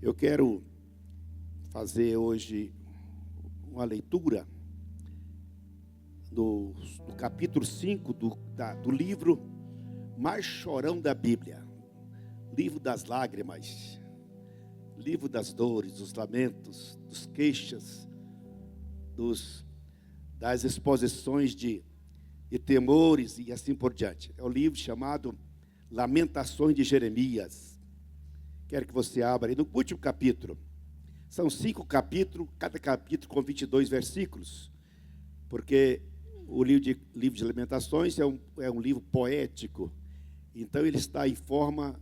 Eu quero fazer hoje uma leitura do capítulo 5 do livro mais chorão da Bíblia. Livro das lágrimas, livro das dores, dos lamentos, dos queixas, das exposições de temores e assim por diante. É o livro chamado Lamentações de Jeremias. Quero que você abra aí no último capítulo. São 5 capítulos, cada capítulo com 22 versículos, porque o livro de Lamentações é um livro poético. Então ele está em forma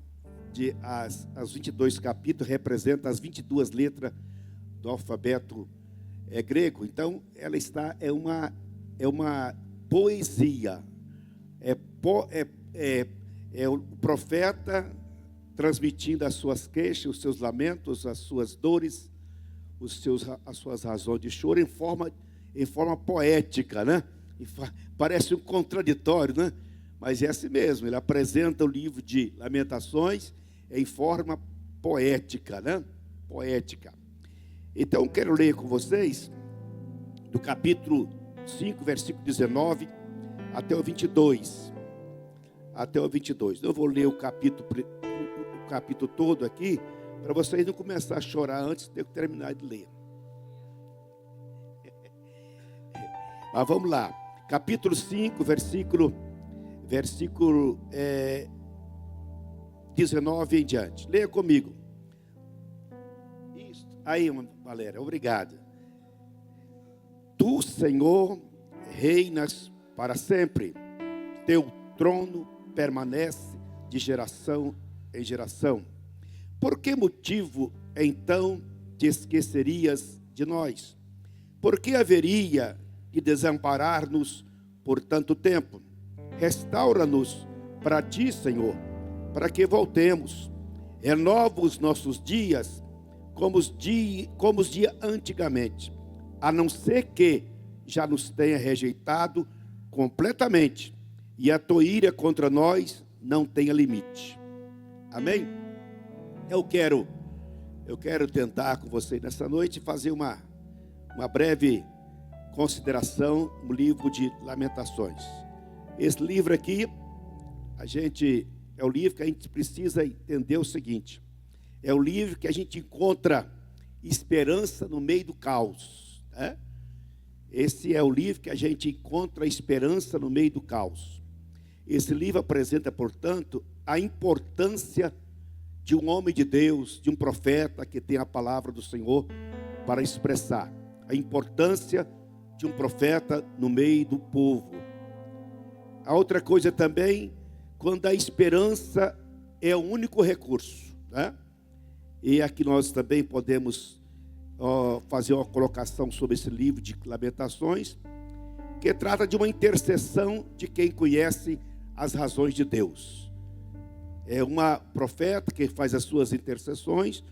de as 22 capítulos representam as 22 letras do alfabeto grego. Então ela é uma poesia. É o profeta transmitindo as suas queixas, os seus lamentos, as suas dores, as suas razões de choro em forma poética, né? Parece um contraditório, né? Mas é assim mesmo. Ele apresenta o livro de Lamentações em forma poética, né? Poética. Então, quero ler com vocês do capítulo 5, versículo 19 até o 22. Até o 22. Eu vou ler o capítulo todo aqui, para vocês não começarem a chorar antes de eu terminar de ler. Mas vamos lá. Capítulo 5, versículo 19 em diante. Leia comigo. Isso. Aí, Valéria, obrigado. Tu, Senhor, reinas para sempre. Teu trono permanece de geração em geração. Por que motivo, então, te esquecerias de nós? Por que haveria de desamparar-nos por tanto tempo? Restaura-nos para ti, Senhor, para que voltemos. Renova os nossos dias como os dias antigamente, a não ser que já nos tenha rejeitado completamente e a tua ira contra nós não tenha limite. Amém? Eu quero tentar com você nessa noite fazer uma breve consideração no livro de Lamentações. Esse livro aqui, é o livro que a gente precisa entender o seguinte: é o livro que a gente encontra esperança no meio do caos, né? Esse é o livro que a gente encontra esperança no meio do caos. Esse livro apresenta, portanto, a importância de um homem de Deus, de um profeta que tem a palavra do Senhor para expressar. A importância de um profeta no meio do povo. A outra coisa também, quando a esperança é o único recurso, né? E aqui nós também podemos fazer uma colocação sobre esse livro de Lamentações, que trata de uma intercessão de quem conhece as razões de Deus. É uma profeta que faz as suas intercessões,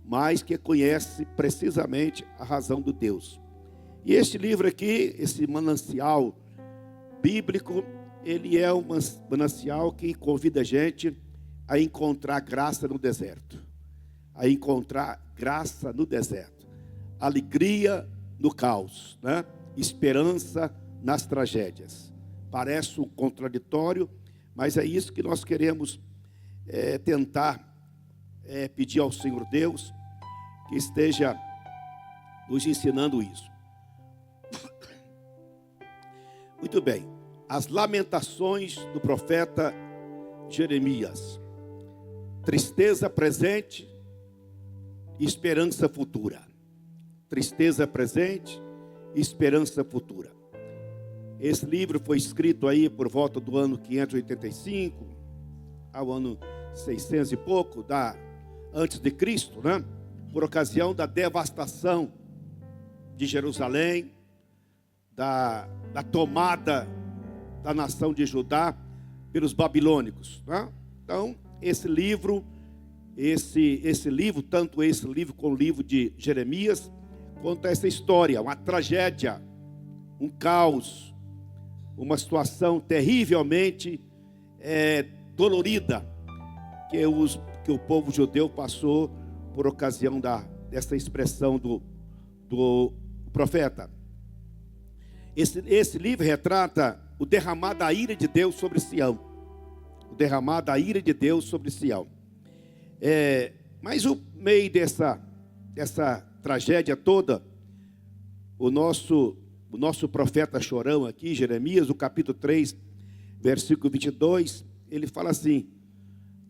mas que conhece precisamente a razão de Deus. E este livro aqui, esse manancial bíblico, ele é um manancial que convida a gente a encontrar graça no deserto. A encontrar graça no deserto. Alegria no caos, né? Esperança nas tragédias. Parece um contraditório, mas é isso que nós queremos tentar pedir ao Senhor Deus que esteja nos ensinando isso. Muito bem. As lamentações do profeta Jeremias. Tristeza presente e esperança futura. Tristeza presente e esperança futura. Esse livro foi escrito aí por volta do ano 585 ao ano 600 e pouco antes de Cristo, né? Por ocasião da devastação de Jerusalém, da tomada da nação de Judá pelos babilônicos, né? Então, esse livro, tanto esse livro como o livro de Jeremias, conta essa história, uma tragédia, um caos, uma situação terrivelmente dolorida que o povo judeu passou por ocasião dessa expressão do profeta. Esse livro retrata o derramar da ira de Deus sobre Sião. O derramar da ira de Deus sobre Sião. Mas no meio dessa tragédia toda, o nosso profeta chorão aqui, Jeremias, no capítulo 3, versículo 22, ele fala assim: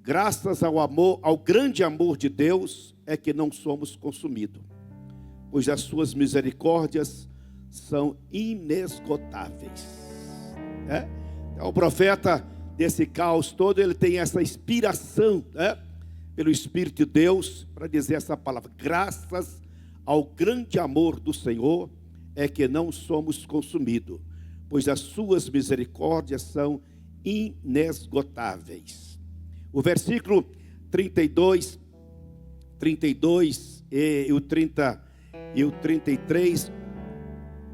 graças ao grande amor de Deus é que não somos consumidos, pois as suas misericórdias são inesgotáveis. Então, o profeta, desse caos todo, ele tem essa inspiração, pelo Espírito de Deus, para dizer essa palavra: graças ao grande amor do Senhor é que não somos consumidos, pois as suas misericórdias são inesgotáveis. O versículo 32 e o 33,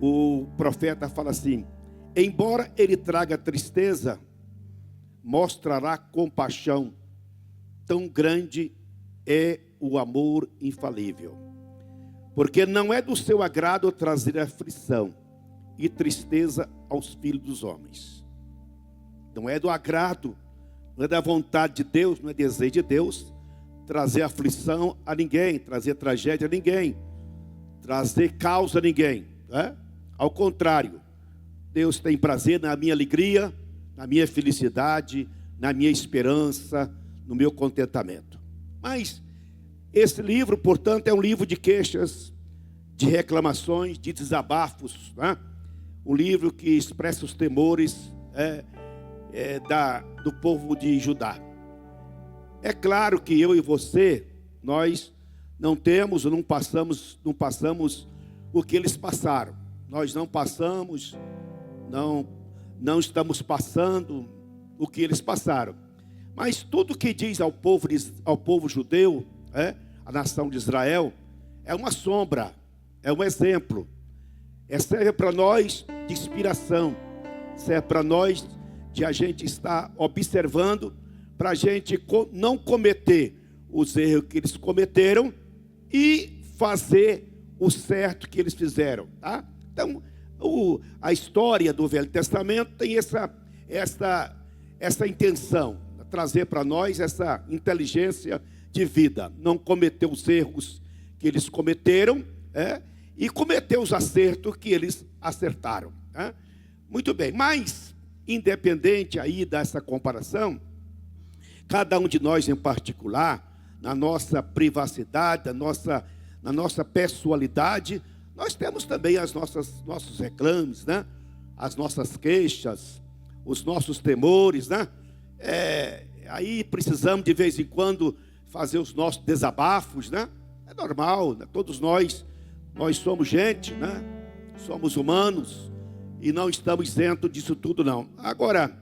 o profeta fala assim: embora ele traga tristeza, mostrará compaixão, tão grande é o amor infalível. Porque não é do seu agrado trazer aflição e tristeza aos filhos dos homens. Não é do agrado, não é da vontade de Deus, não é desejo de Deus trazer aflição a ninguém, trazer tragédia a ninguém, trazer caos a ninguém. Ao contrário, Deus tem prazer na minha alegria, na minha felicidade, na minha esperança, no meu contentamento. Mas esse livro, portanto, é um livro de queixas, de reclamações, de desabafos, um livro que expressa os temores do povo de Judá. É claro que eu e você, nós não temos, não passamos o que eles passaram. Nós não passamos, não estamos passando o que eles passaram. Mas tudo que diz ao povo judeu, a nação de Israel, é uma sombra, é um exemplo. Serve para nós de inspiração, serve para nós de a gente estar observando, para a gente não cometer os erros que eles cometeram e fazer o certo que eles fizeram. Então, a história do Velho Testamento tem essa intenção, trazer para nós essa inteligência de vida, não cometer os erros que eles cometeram, e cometer os acertos que eles acertaram. Muito bem, mas independente aí dessa comparação, cada um de nós em particular, na nossa privacidade, na nossa pessoalidade, nós temos também nossos reclames, as nossas queixas, os nossos temores, aí precisamos de vez em quando fazer os nossos desabafos, É normal, todos nós somos gente, Somos humanos e não estamos isentos disso tudo, não. Agora,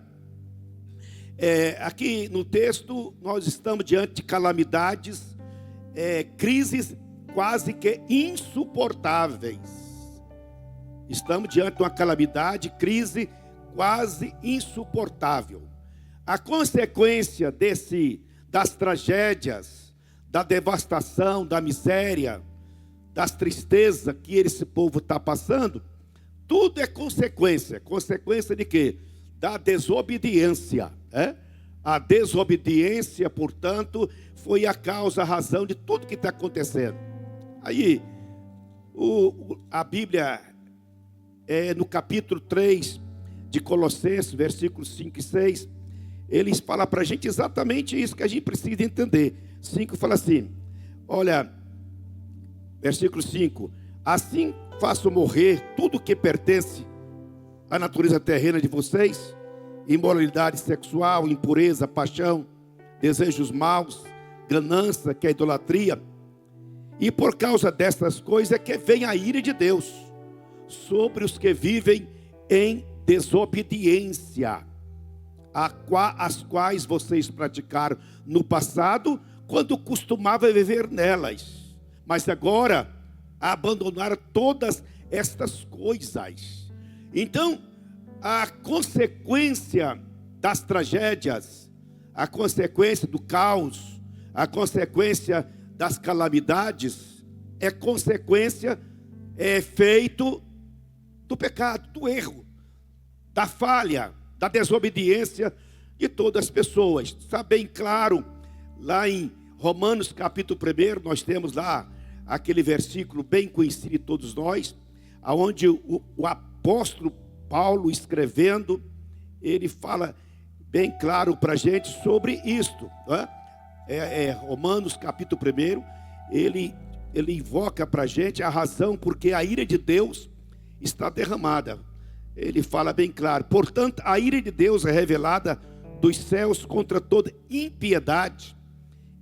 aqui no texto nós estamos diante de calamidades, crises quase que insuportáveis. Estamos diante de uma calamidade, crise quase insuportável. A consequência das tragédias, da devastação, da miséria, das tristezas que esse povo está passando, tudo é consequência. Consequência de quê? Da desobediência. A desobediência, portanto, foi a causa, a razão de tudo que está acontecendo. Aí, a Bíblia, no capítulo 3 de Colossenses, versículos 5 e 6, eles falam para a gente exatamente isso que a gente precisa entender. 5 fala assim, olha, versículo 5: assim faço morrer tudo que pertence à natureza terrena de vocês, imoralidade sexual, impureza, paixão, desejos maus, ganância, que é idolatria. E por causa dessas coisas é que vem a ira de Deus sobre os que vivem em desobediência, as quais vocês praticaram no passado, quando costumavam viver nelas. Mas agora abandonaram todas estas coisas. Então, a consequência das tragédias, a consequência do caos, a consequência das calamidades é consequência, é efeito do pecado, do erro, da falha, da desobediência de todas as pessoas. Está bem claro, lá em Romanos capítulo 1, nós temos lá aquele versículo bem conhecido de todos nós, onde o apóstolo Paulo, escrevendo, ele fala bem claro para a gente sobre isto, não é? Romanos capítulo 1, ele invoca para a gente a razão porque a ira de Deus está derramada. Ele fala bem claro: portanto, a ira de Deus é revelada dos céus contra toda impiedade,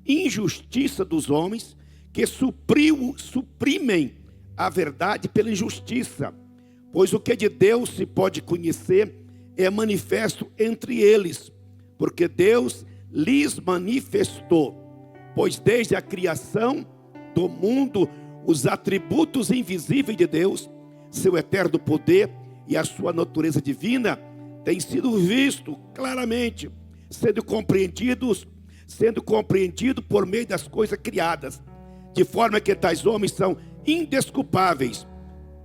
injustiça dos homens, que suprimem a verdade pela injustiça. Pois o que de Deus se pode conhecer é manifesto entre eles, porque Deus lhes manifestou. Pois desde a criação do mundo, os atributos invisíveis de Deus, seu eterno poder e a sua natureza divina, têm sido vistos claramente, sendo compreendido por meio das coisas criadas, de forma que tais homens são indesculpáveis,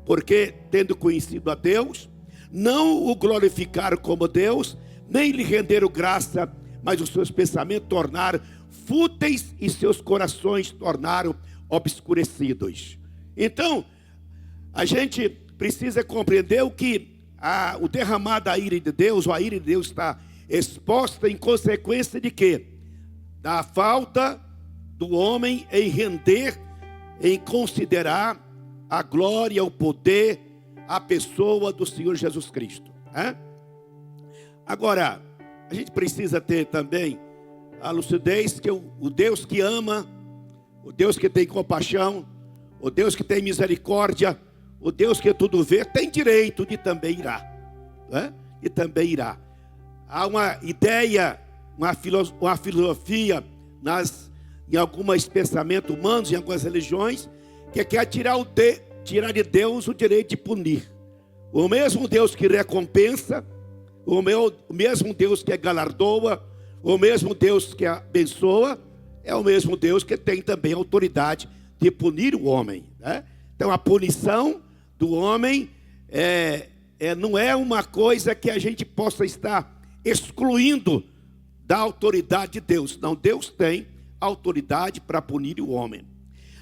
porque, tendo conhecido a Deus, não o glorificaram como Deus, nem lhe renderam graça, mas os seus pensamentos tornaram fúteis e seus corações tornaram obscurecidos. Então, a gente precisa compreender o derramar da ira de Deus, ou a ira de Deus está exposta em consequência de quê? Da falta do homem em render, em considerar a glória, o poder, a pessoa do Senhor Jesus Cristo. Agora, a gente precisa ter também a lucidez que o Deus que ama, o Deus que tem compaixão, o Deus que tem misericórdia, o Deus que tudo vê, tem direito de também irá. E também irá. Há uma ideia, uma filosofia em alguns pensamentos humanos, em algumas religiões, que quer tirar de Deus o direito de punir. O mesmo Deus que recompensa, o mesmo Deus que galardoa, o mesmo Deus que abençoa, é o mesmo Deus que tem também autoridade de punir o homem. Então a punição do homem não é uma coisa que a gente possa estar excluindo da autoridade de Deus. Não, Deus tem autoridade para punir o homem.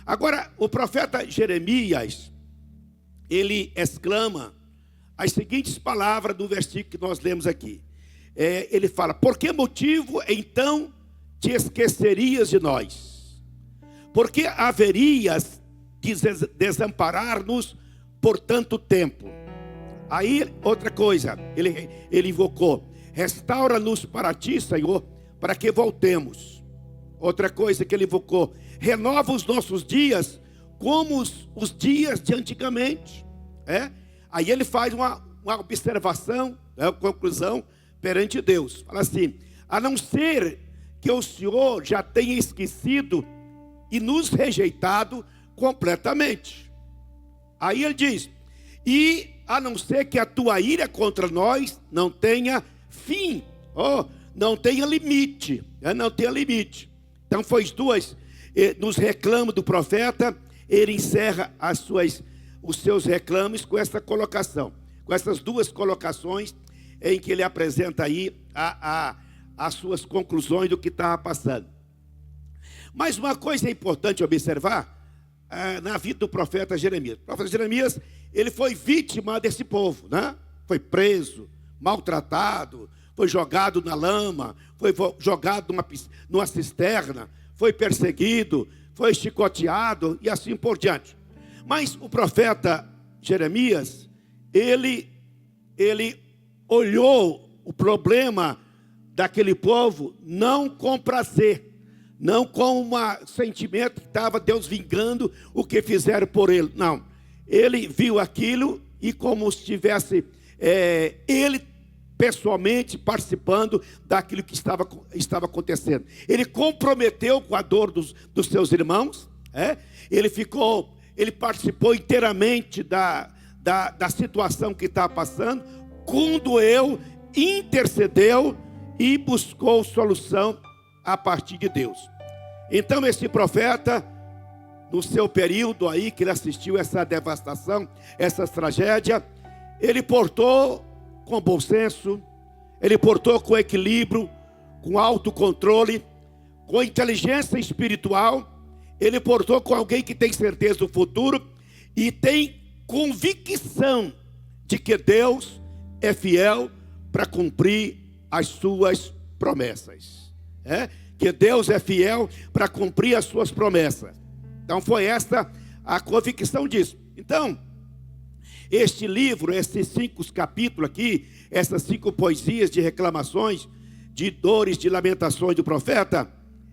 Agora, o profeta Jeremias, ele exclama as seguintes palavras do versículo que nós lemos aqui. Ele fala: por que motivo então te esquecerias de nós? Por que haverias de desamparar-nos por tanto tempo? Aí, outra coisa, ele invocou: restaura-nos para ti, Senhor, para que voltemos. Outra coisa que ele invocou: renova os nossos dias como os dias de antigamente. Aí ele faz uma observação, uma conclusão perante Deus. Fala assim: a não ser que o Senhor já tenha esquecido e nos rejeitado completamente. Aí ele diz: e a não ser que a tua ira contra nós não tenha fim, não tenha limite, não tenha limite. Então foi duas, nos reclamos do profeta, ele encerra os seus reclames com essa colocação, com essas duas colocações em que ele apresenta aí as suas conclusões do que estava passando. Mas uma coisa é importante observar na vida do profeta Jeremias. O profeta Jeremias, ele foi vítima desse povo, né? Foi preso, maltratado, foi jogado na lama, foi jogado numa cisterna, foi perseguido, foi chicoteado e assim por diante. Mas o profeta Jeremias, ele olhou o problema daquele povo não com prazer, não com um sentimento que estava Deus vingando o que fizeram por ele. Não, ele viu aquilo e como se estivesse ele pessoalmente participando daquilo que estava acontecendo. Ele comprometeu com a dor dos seus irmãos. Ele participou inteiramente da situação que estava passando, condoeu, intercedeu e buscou solução a partir de Deus. Então esse profeta, no seu período aí que ele assistiu essa devastação, essa tragédia, ele portou com bom senso, ele portou com equilíbrio, com autocontrole, com inteligência espiritual, ele portou com alguém que tem certeza do futuro e tem convicção de que Deus é fiel para cumprir as suas promessas. Que Deus é fiel para cumprir as suas promessas. Então foi esta a convicção disso. Então, este livro, esses 5 capítulos aqui, essas 5 poesias de reclamações, de dores, de lamentações do profeta,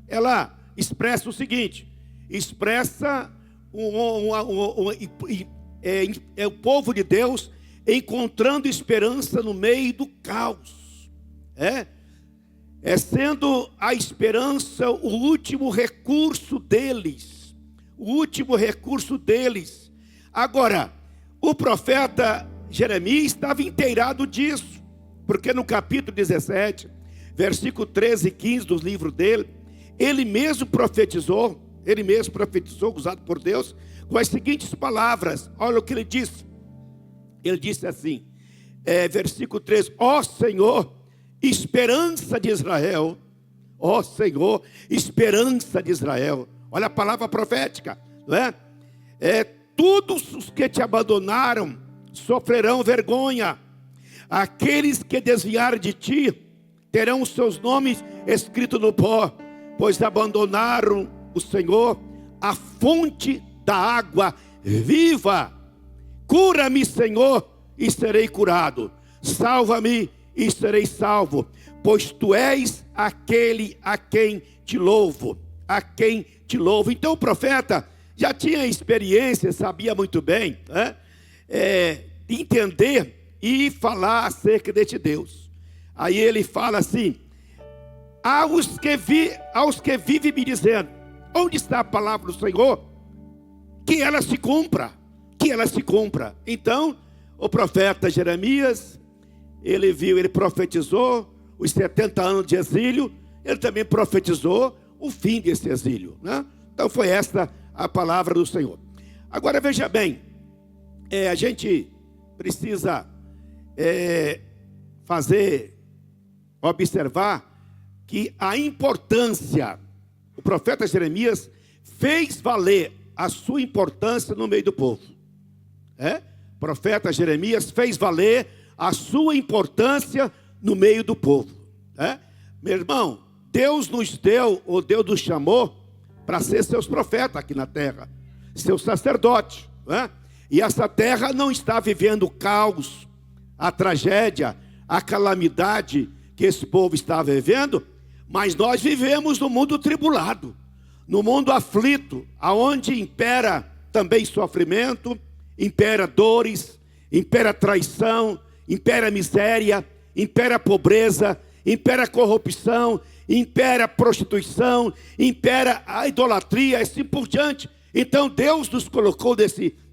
ela expressa o seguinte: expressa o povo de Deus encontrando esperança no meio do caos. Sendo a esperança o último recurso deles. O último recurso deles. Agora, o profeta Jeremias estava inteirado disso, porque no capítulo 17, versículo 13 e 15 do livro dele, ele mesmo profetizou, usado por Deus, com as seguintes palavras. Olha o que ele disse. Ele disse assim, versículo 13: ó Senhor, esperança de Israel. Ó Senhor, esperança de Israel. Olha a palavra profética, não é? Todos os que te abandonaram sofrerão vergonha. Aqueles que desviaram de ti terão os seus nomes escritos no pó, pois abandonaram o Senhor, a fonte da água viva. Cura-me, Senhor, e serei curado. Salva-me e serei salvo, pois tu és aquele a quem te louvo. A quem te louvo. Então o profeta já tinha experiência, sabia muito bem, entender e falar acerca deste Deus. Aí ele fala assim: aos que vivem me dizendo, onde está a palavra do Senhor? Que ela se cumpra, que ela se cumpra. Então o profeta Jeremias, ele profetizou os 70 anos de exílio, ele também profetizou o fim desse exílio, né? Então foi esta a palavra do Senhor. Agora veja bem, a gente precisa observar que a importância, o profeta Jeremias fez valer a sua importância no meio do povo. O profeta Jeremias fez valer a sua importância no meio do povo. Meu irmão, Deus nos deu, ou Deus nos chamou para ser seus profetas aqui na terra, seus sacerdotes, E essa terra não está vivendo o caos, a tragédia, a calamidade que esse povo está vivendo, mas nós vivemos no mundo tribulado, no mundo aflito, aonde impera também sofrimento, impera dores, impera traição, impera miséria, impera pobreza, impera corrupção, impera a prostituição, impera a idolatria, assim por diante. Então Deus nos colocou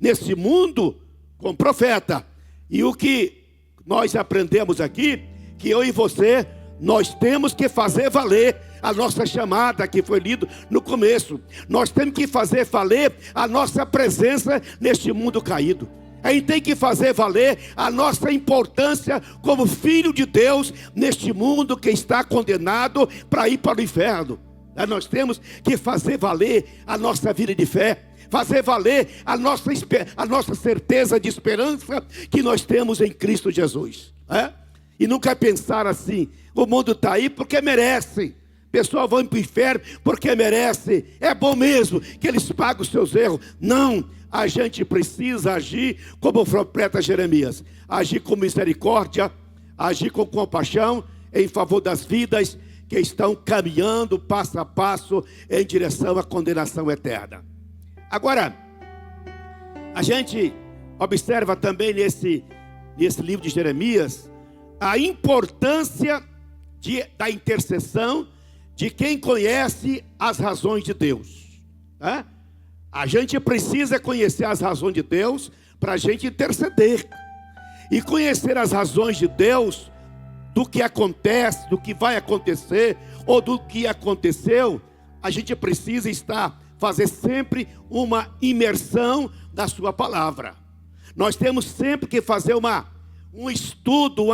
nesse mundo como profeta. E o que nós aprendemos aqui, que eu e você, nós temos que fazer valer a nossa chamada, que foi lido no começo. Nós temos que fazer valer a nossa presença neste mundo caído. A gente tem que fazer valer a nossa importância como filho de Deus neste mundo que está condenado para ir para o inferno. Nós temos que fazer valer a nossa vida de fé, fazer valer a nossa certeza de esperança que nós temos em Cristo Jesus. E nunca pensar assim: o mundo está aí porque merece. Pessoal vão para o inferno porque merece. É bom mesmo que eles paguem os seus erros. Não. A gente precisa agir como o profeta Jeremias. Agir com misericórdia, agir com compaixão em favor das vidas que estão caminhando passo a passo em direção à condenação eterna. Agora, a gente observa também nesse livro de Jeremias a importância da intercessão de quem conhece as razões de Deus. A gente precisa conhecer as razões de Deus para a gente interceder. E conhecer as razões de Deus do que acontece, do que vai acontecer ou do que aconteceu, a gente precisa estar fazer sempre uma imersão na sua palavra. Nós temos sempre que fazer um estudo,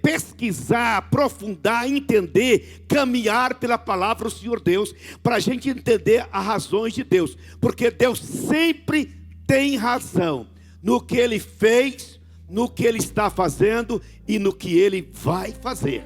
pesquisar, aprofundar, entender, caminhar pela palavra do Senhor Deus, para a gente entender as razões de Deus, porque Deus sempre tem razão no que Ele fez, no que Ele está fazendo e no que Ele vai fazer.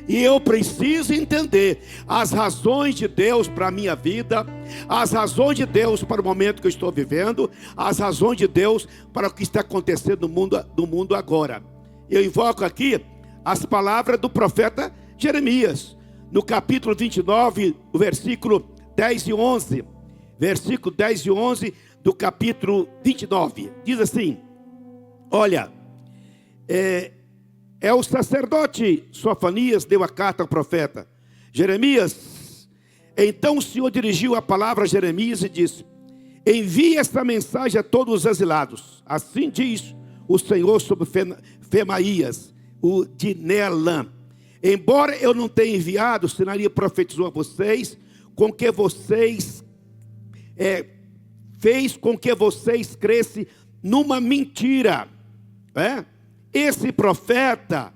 E eu preciso entender as razões de Deus para a minha vida, as razões de Deus para o momento que eu estou vivendo, as razões de Deus para o que está acontecendo no mundo agora. Eu invoco aqui as palavras do profeta Jeremias, no capítulo 29, o versículo 10 e 11. Versículo 10 e 11 do capítulo 29. Diz assim: olha, o sacerdote Sofanias deu a carta ao profeta Jeremias. Então o Senhor dirigiu a palavra a Jeremias e disse: envie esta mensagem a todos os exilados. Assim diz o Senhor sobre Femaías, o de Neelã. Embora eu não tenha enviado, o Senaria profetizou a vocês, com que vocês fez com que vocês crescem numa mentira. Esse profeta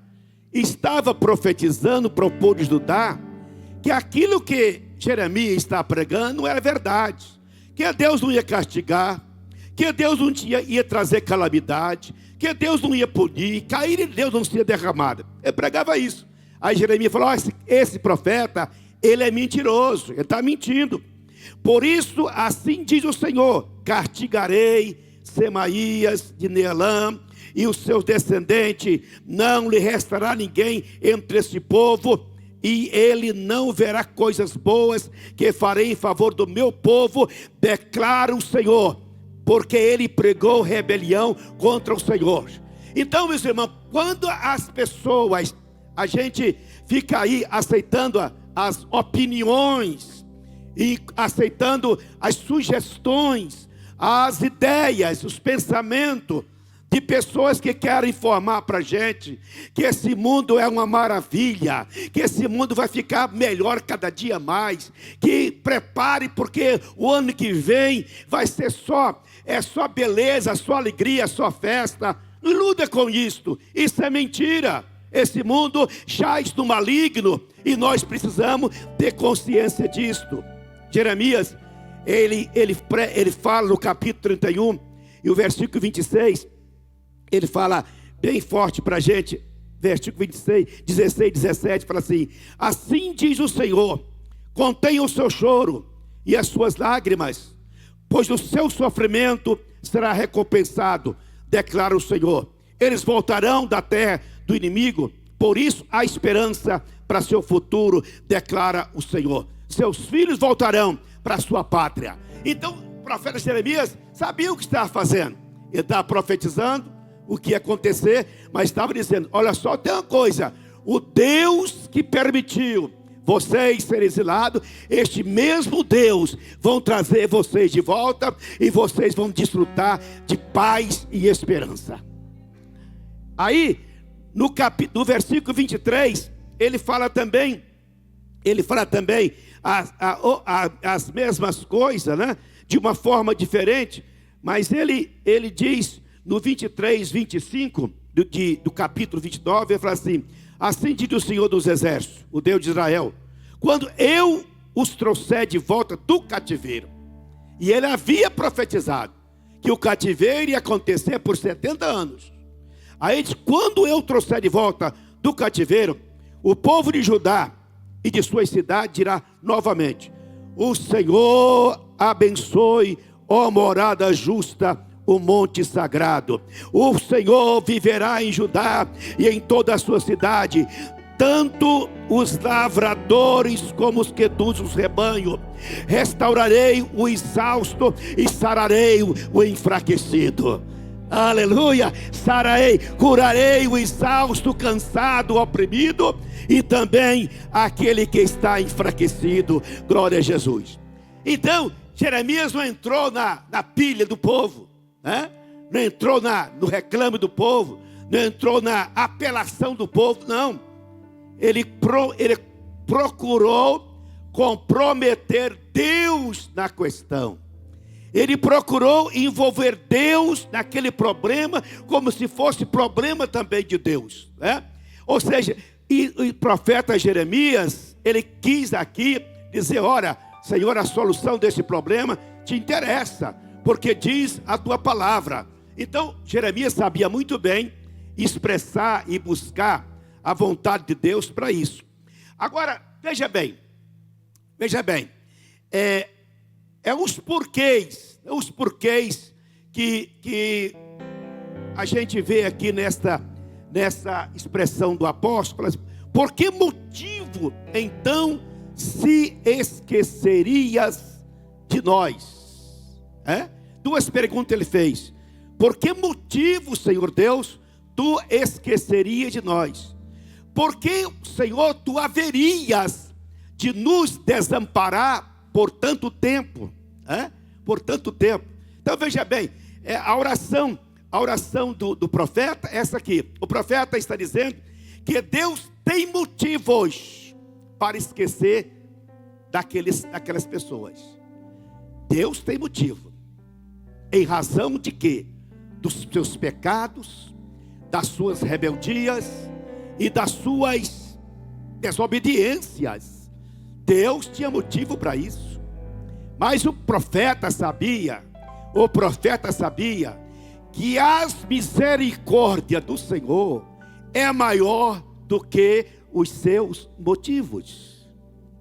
estava profetizando para o povo de Judá que aquilo que Jeremias está pregando não era verdade, que Deus não ia castigar, que Deus não ia trazer calamidade, que Deus não ia punir, que a ira de Deus não seria derramada. Ele pregava isso. Aí Jeremias falou: esse profeta, ele é mentiroso, ele está mentindo. Por isso, assim diz o Senhor: castigarei Semaías de Neelã e os seus descendentes, não lhe restará ninguém entre esse povo, e ele não verá coisas boas que farei em favor do meu povo, declara o Senhor, porque ele pregou rebelião contra o Senhor. Então, meus irmãos, quando as pessoas, a gente fica aí aceitando as opiniões e aceitando as sugestões, as ideias, os pensamentos de pessoas que querem informar para a gente que esse mundo é uma maravilha, que esse mundo vai ficar melhor cada dia mais, que prepare porque o ano que vem vai ser só beleza, só alegria, só festa. Não iluda com isto é mentira. Esse mundo jaz do maligno e nós precisamos ter consciência disto. Jeremias, ele fala no capítulo 31 e o versículo 26, ele fala bem forte para a gente, versículo 26, 16, 17, fala assim: assim diz o Senhor, contenha o seu choro e as suas lágrimas, pois o seu sofrimento será recompensado, declara o Senhor. Eles voltarão da terra do inimigo, por isso há esperança para seu futuro, declara o Senhor. Seus filhos voltarão para a sua pátria. Então o profeta Jeremias sabia o que estava fazendo. Ele estava profetizando o que ia acontecer, mas estava dizendo: olha só, tem uma coisa, o Deus que permitiu vocês serem exilados, este mesmo Deus vão trazer vocês de volta, e vocês vão desfrutar de paz e esperança. Aí no versículo 23, ele fala também as mesmas coisas, né? De uma forma diferente, mas ele diz no 23, 25 do capítulo 29, ele fala assim: assim diz o Senhor dos Exércitos, o Deus de Israel, quando eu os trouxer de volta do cativeiro. E ele havia profetizado que o cativeiro ia acontecer por 70 anos. Aí diz: quando eu trouxer de volta do cativeiro, o povo de Judá e de suas cidades dirá novamente: o Senhor abençoe, ó morada justa, o monte sagrado. O Senhor viverá em Judá e em toda a sua cidade, tanto os lavradores como os que conduzem os rebanhos. Restaurarei o exausto e sararei o enfraquecido. Aleluia! Sararei, curarei o exausto, o cansado, o oprimido, e também aquele que está enfraquecido. Glória a Jesus. Então Jeremias não entrou na pilha do povo, né? Não entrou no reclame do povo, não entrou na apelação do povo, não. Ele procurou comprometer Deus na questão. Ele procurou envolver Deus naquele problema, como se fosse problema também de Deus, né? Ou seja, o profeta Jeremias, ele quis aqui dizer: olha, Senhor, a solução desse problema te interessa, porque diz a tua palavra. Então, Jeremias sabia muito bem expressar e buscar a vontade de Deus para isso. Agora, veja bem, os porquês que a gente vê aqui nessa expressão do apóstolo. Por que motivo, então, se esquecerias de nós? Duas perguntas ele fez. Por que motivo, Senhor Deus, tu esquecerias de nós? Por que, Senhor, tu haverias de nos desamparar por tanto tempo? Por tanto tempo. Então veja bem, a oração do profeta é essa aqui. O profeta está dizendo que Deus tem motivos para esquecer daquelas pessoas. Deus tem motivo. Em razão de quê? Dos seus pecados, das suas rebeldias e das suas desobediências. Deus tinha motivo para isso. Mas o profeta sabia que as misericórdias do Senhor é maior do que os seus motivos.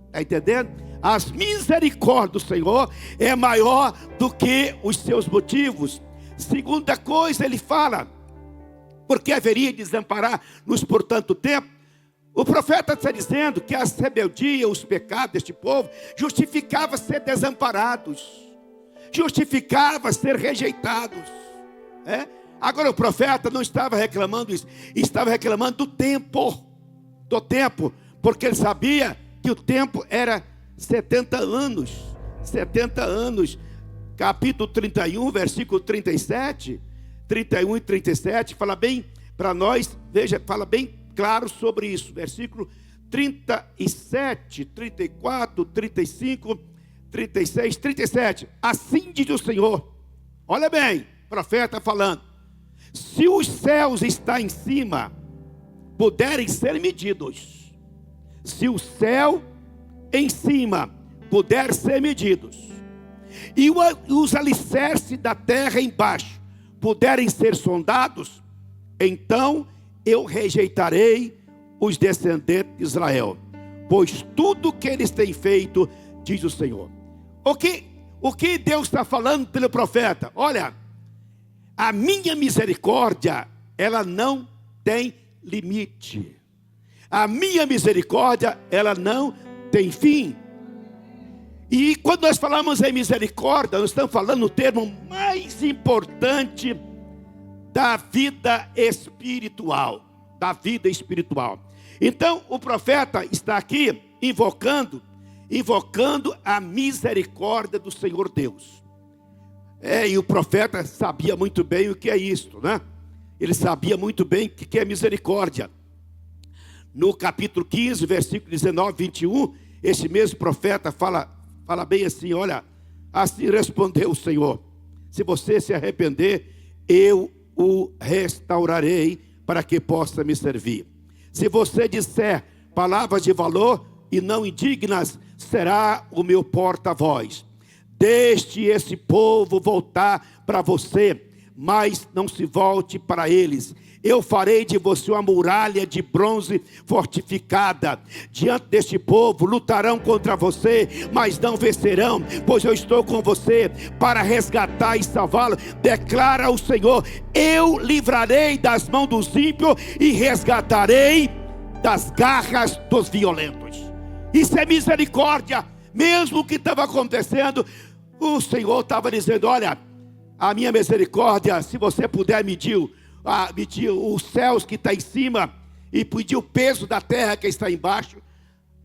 Está entendendo? As misericórdias do Senhor é maior do que os seus motivos. Segunda coisa, ele fala: porque haveria de desamparar-nos por tanto tempo? O profeta está dizendo que as rebeldias, os pecados deste povo justificava ser desamparados, justificava ser rejeitados. Agora o profeta não estava reclamando isso, estava reclamando do tempo, porque ele sabia que o tempo era 70 anos, capítulo 31, versículo 37, 31 e 37, fala bem para nós, veja, fala bem claro sobre isso, versículo 37, 34, 35, 36, 37, assim diz o Senhor, olha bem, o profeta falando: se os céus estão em cima, puderem ser medidos, se o céu em cima puder ser medidos, e os alicerces da terra embaixo puderem ser sondados, então eu rejeitarei os descendentes de Israel, pois tudo que eles têm feito, diz o Senhor. O que Deus está falando pelo profeta? Olha, a minha misericórdia, ela não tem limite. A minha misericórdia, ela não tem fim. E quando nós falamos em misericórdia, nós estamos falando no termo mais importante da vida espiritual. Então, o profeta está aqui invocando a misericórdia do Senhor Deus. E o profeta sabia muito bem o que é isto, né? Ele sabia muito bem o que é misericórdia. No capítulo 15, versículo 19, 21, esse mesmo profeta fala bem assim: olha, assim respondeu o Senhor: se você se arrepender, eu o restaurarei para que possa me servir. Se você disser palavras de valor e não indignas, será o meu porta-voz. Deixe esse povo voltar para você, mas não se volte para eles. Eu farei de você uma muralha de bronze fortificada. Diante deste povo lutarão contra você, mas não vencerão, pois eu estou com você para resgatar e salvá-lo. Declara o Senhor: eu livrarei das mãos dos ímpios e resgatarei das garras dos violentos. Isso é misericórdia. Mesmo o que estava acontecendo, o Senhor estava dizendo: olha, a minha misericórdia, se você puder medir os céus que está em cima e medir o peso da terra que está embaixo,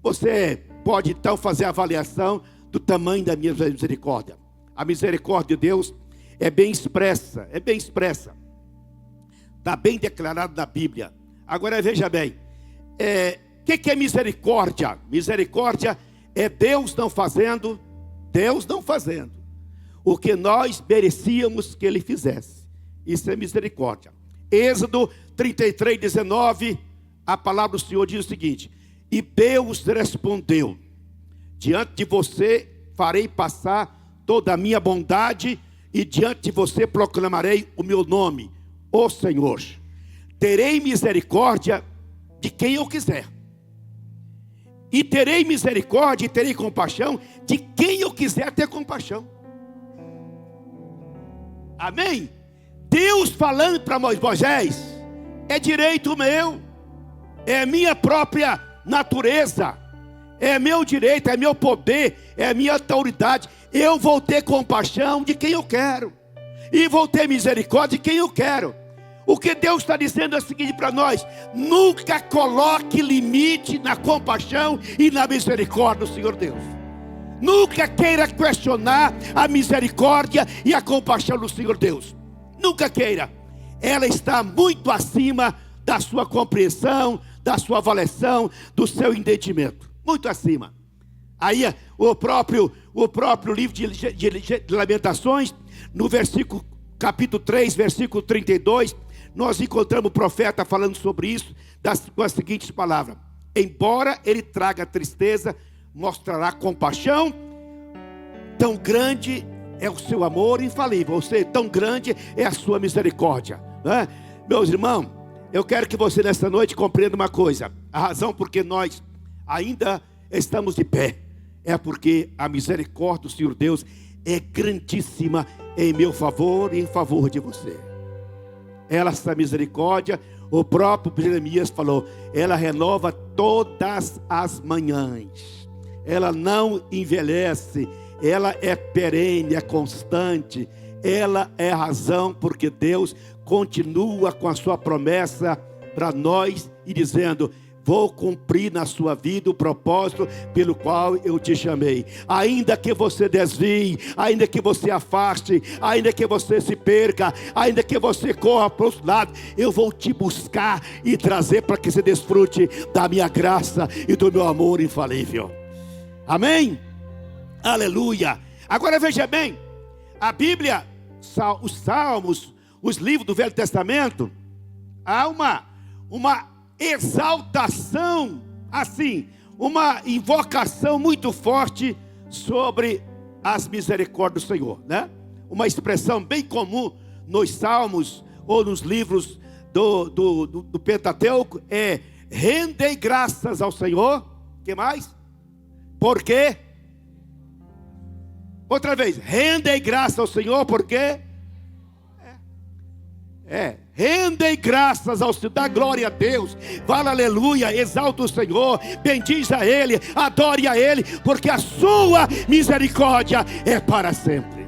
você pode então fazer a avaliação do tamanho da minha misericórdia. A misericórdia de Deus é bem expressa, está bem declarado na Bíblia. Agora veja bem, o que é misericórdia? Misericórdia é Deus não fazendo o que nós merecíamos que Ele fizesse. Isso é misericórdia. Êxodo 33, 19, a palavra do Senhor diz o seguinte: e Deus respondeu: diante de você farei passar toda a minha bondade, e diante de você proclamarei o meu nome, o Senhor. Terei misericórdia de quem eu quiser, e terei misericórdia e terei compaixão de quem eu quiser ter compaixão. Amém? Deus falando para Moisés: é direito meu, é minha própria natureza, é meu direito, é meu poder, é minha autoridade. Eu vou ter compaixão de quem eu quero, e vou ter misericórdia de quem eu quero. O que Deus está dizendo é o seguinte para nós: nunca coloque limite na compaixão e na misericórdia do Senhor Deus. Nunca queira questionar a misericórdia e a compaixão do Senhor Deus. Nunca queira. Ela está muito acima da sua compreensão, da sua avaliação, do seu entendimento. Muito acima. Aí o próprio livro de Lamentações, no capítulo 3, versículo 32, nós encontramos o profeta falando sobre isso, com as seguintes palavras: embora ele traga tristeza, mostrará compaixão, tão grande é o seu amor infalível, ou seja, tão grande é a sua misericórdia, né? Meus irmãos, eu quero que você nessa noite compreenda uma coisa: a razão porque nós ainda estamos de pé é porque a misericórdia do Senhor Deus é grandíssima em meu favor e em favor de você. Essa misericórdia, o próprio Jeremias falou, ela renova todas as manhãs, ela não envelhece, ela é perene, é constante. Ela é a razão porque Deus continua com a sua promessa para nós e dizendo: vou cumprir na sua vida o propósito pelo qual eu te chamei. Ainda que você desvie, ainda que você afaste, ainda que você se perca, ainda que você corra para o outro lado, eu vou te buscar e trazer para que você desfrute da minha graça e do meu amor infalível. Amém? Aleluia. Agora veja bem, a Bíblia, os Salmos, os livros do Velho Testamento, há uma exaltação, assim, uma invocação muito forte sobre as misericórdias do Senhor, né? Uma expressão bem comum nos Salmos ou nos livros do Pentateuco é: rendei graças ao Senhor. Que mais? Por quê? Outra vez, rendei graças ao Senhor, porque rendei graças ao Senhor, dá glória a Deus, fala aleluia, exalta o Senhor, bendiz a Ele, adore a Ele, porque a sua misericórdia é para sempre.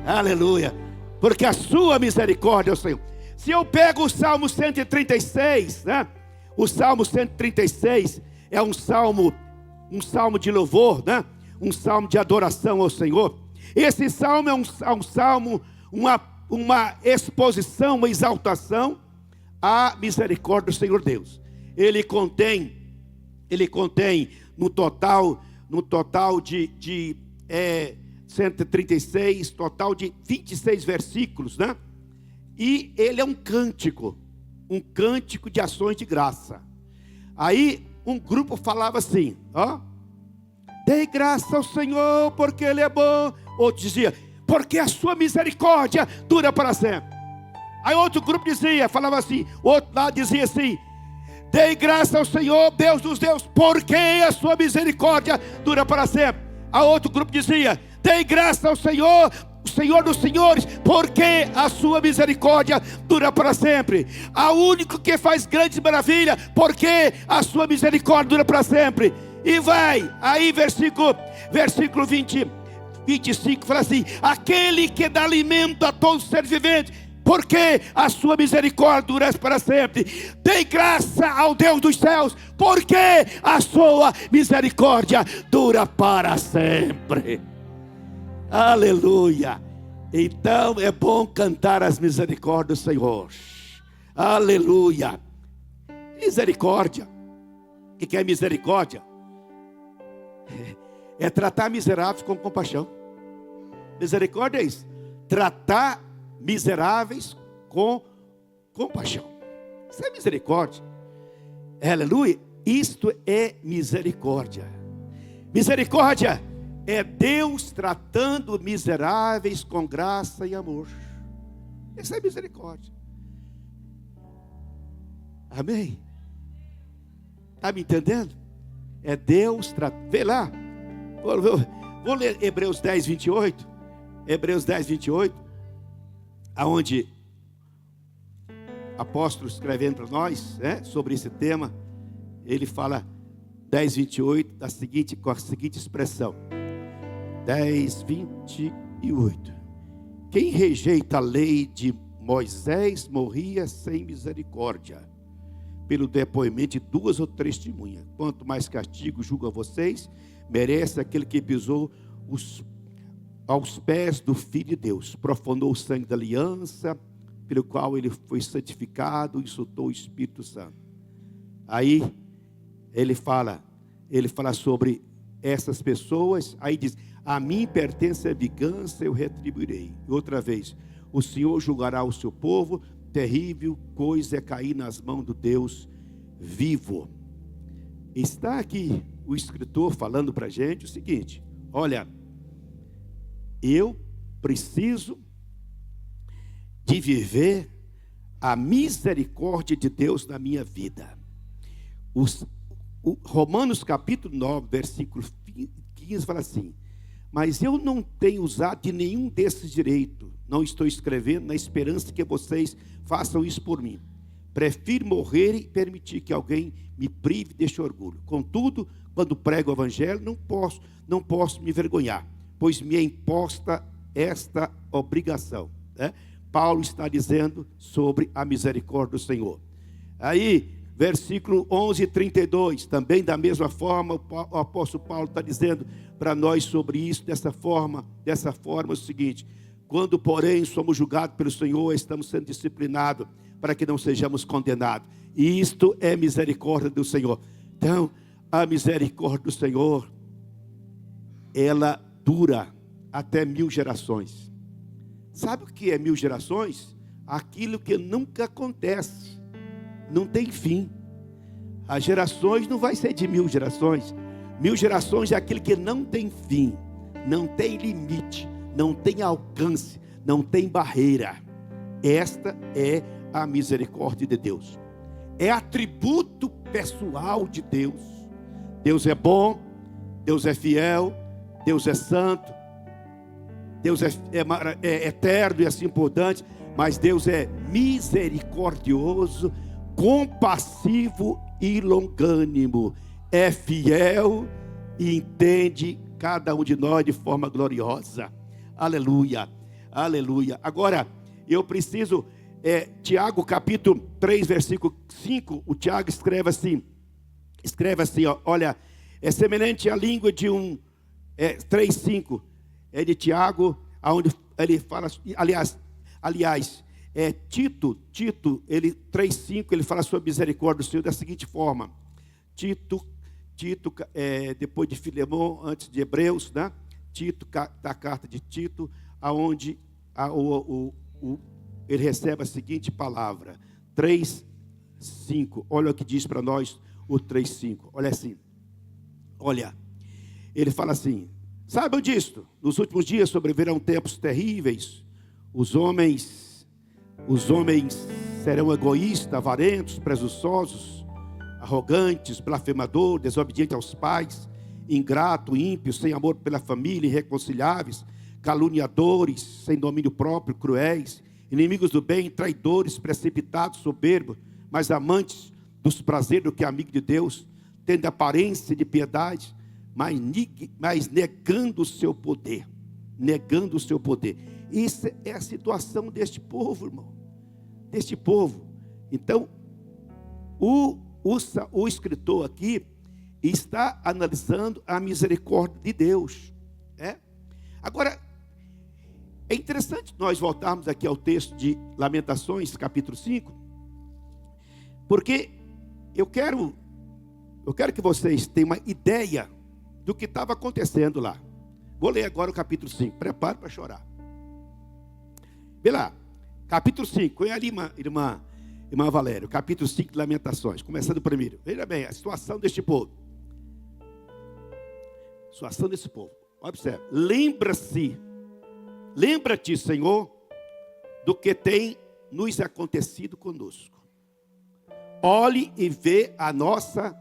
Aleluia, porque a sua misericórdia é o Senhor. Se eu pego o Salmo 136, né? O Salmo 136 é um salmo de louvor, né? Um salmo de adoração ao Senhor. Esse salmo é um salmo, uma exposição, uma exaltação à misericórdia do Senhor Deus. Ele contém no total de 136, total de 26 versículos, né? E ele é um cântico de ações de graça. Aí um grupo falava assim, ó: dei graça ao Senhor porque Ele é bom. Outro dizia: porque a sua misericórdia dura para sempre. Aí outro grupo falava assim, outro lado dizia assim: dei graça ao Senhor, Deus dos deuses, porque a sua misericórdia dura para sempre. Aí outro grupo dizia: dei graça ao Senhor, o Senhor dos senhores, porque a sua misericórdia dura para sempre. Ao único que faz grandes maravilhas, porque a sua misericórdia dura para sempre. E vai, aí versículo 25 fala assim: aquele que dá alimento a todos os seres viventes, porque a sua misericórdia dura para sempre. Dê graça ao Deus dos céus, porque a sua misericórdia dura para sempre. Aleluia. Então é bom cantar as misericórdias do Senhor. Aleluia. Misericórdia. O que é misericórdia? É tratar miseráveis com compaixão. Misericórdia é isso. Tratar miseráveis com compaixão. Isso é misericórdia. Aleluia. Isto é misericórdia. Misericórdia é Deus tratando miseráveis com graça e amor. Isso é misericórdia. Amém? Está me entendendo? É Deus tratando. Vê lá. Vou ler Hebreus 10, 28. Hebreus 10, 28. Aonde apóstolo escrevendo para nós, sobre esse tema, ele fala 10, 28 com a seguinte expressão. 10, 28. Quem rejeita a lei de Moisés morria sem misericórdia, pelo depoimento de 2 ou 3 testemunhas. Quanto mais castigo julga vocês, merece aquele que pisou aos pés do Filho de Deus, profanou o sangue da aliança, pelo qual ele foi santificado, insultou o Espírito Santo. Aí ele fala sobre essas pessoas, aí diz: a mim pertence a vingança, eu retribuirei. E outra vez, o Senhor julgará o seu povo, terrível coisa é cair nas mãos do Deus vivo. Está aqui o escritor falando para a gente o seguinte: olha, eu preciso de viver a misericórdia de Deus na minha vida. Romanos capítulo 9, versículo 15 fala assim: mas eu não tenho usado de nenhum desses direitos, não estou escrevendo na esperança que vocês façam isso por mim. Prefiro morrer e permitir que alguém me prive deste orgulho. Contudo, quando prego o evangelho, não posso me envergonhar, pois me é imposta esta obrigação. Paulo está dizendo sobre a misericórdia do Senhor. Aí, versículo 11 e 32, também da mesma forma, o apóstolo Paulo está dizendo para nós sobre isso, dessa forma é o seguinte: quando, porém, somos julgados pelo Senhor, estamos sendo disciplinados, para que não sejamos condenados. E isto é misericórdia do Senhor. Então, a misericórdia do Senhor, ela dura até 1000 gerações. Sabe o que é 1000 gerações? Aquilo que nunca acontece, não tem fim. As gerações não vai ser de 1000 gerações. 1000 gerações é aquilo que não tem fim, não tem limite, não tem alcance, não tem barreira. Esta é a misericórdia de Deus. É atributo pessoal de Deus. Deus é bom, Deus é fiel, Deus é santo, Deus é eterno e assim por diante. Mas Deus é misericordioso, compassivo e longânimo. É fiel e entende cada um de nós de forma gloriosa. Aleluia, aleluia. Agora, eu preciso, Tiago capítulo 3, versículo 5, o Tiago escreve assim, ó, olha, é semelhante à língua de 3,5, é de Tiago, onde ele fala, aliás, Tito, ele 3,5, ele fala sobre a misericórdia do Senhor da seguinte forma. Tito, depois de Filemão, antes de Hebreus, né? Tito, da carta de Tito, aonde ele recebe a seguinte palavra, 3,5, olha o que diz para nós o 3,5, olha assim, olha, ele fala assim: saibam disto, nos últimos dias sobrevirão tempos terríveis, os homens serão egoístas, avarentos, presunçosos, arrogantes, blasfemadores, desobedientes aos pais, ingratos, ímpios, sem amor pela família, irreconciliáveis, caluniadores, sem domínio próprio, cruéis, inimigos do bem, traidores, precipitados, soberbos, mais amantes dos prazeres do que amigos de Deus, tendo aparência de piedade, mas negando o seu poder. Negando o seu poder. Isso é a situação deste povo, irmão. Deste povo. Então, o escritor aqui está analisando a misericórdia de Deus. Agora, é interessante nós voltarmos aqui ao texto de Lamentações, capítulo 5, porque eu quero que vocês tenham uma ideia do que estava acontecendo lá. Vou ler agora o capítulo 5. Prepare para chorar. Vê lá. Capítulo 5. Olha ali, irmã Valéria. Capítulo 5 de Lamentações. Começando primeiro. Veja bem, a situação deste povo. Situação desse povo. Observe. Lembra-te, Senhor, do que tem nos acontecido conosco. Olhe e vê a nossa